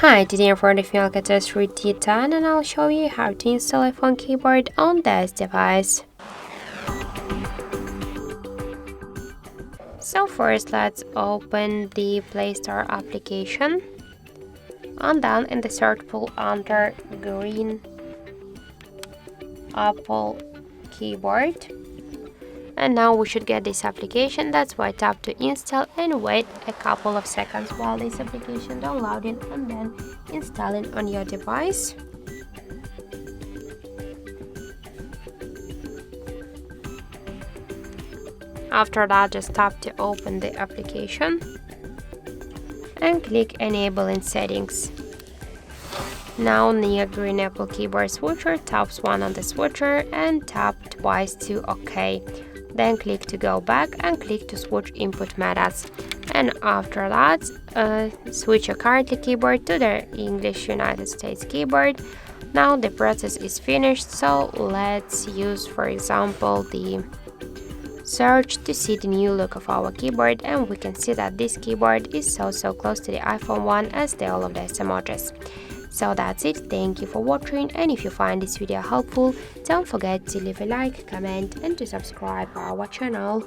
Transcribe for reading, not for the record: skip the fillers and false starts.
Hi, today I'm for the ALCATEL 3T10 and I'll show you how to install iPhone keyboard on this device. So first let's open the Play Store application and then in the search pool under green Apple keyboard. And now we should get this application. That's why tap to install and wait a couple of seconds while this application downloading and then installing on your device. After that, just tap to open the application and click enable in settings. Now near green Apple keyboard switcher, tap once on the switcher and tap twice to OK. Then click to go back and click to switch input methods. And after that, switch your current keyboard to the English United States keyboard. Now the process is finished, so let's use, for example, the search to see the new look of our keyboard, and we can see that this keyboard is so close to the iPhone one as the all of the emojis. So that's it, thank you for watching, and if you find this video helpful, don't forget to leave a like, comment and to subscribe our channel.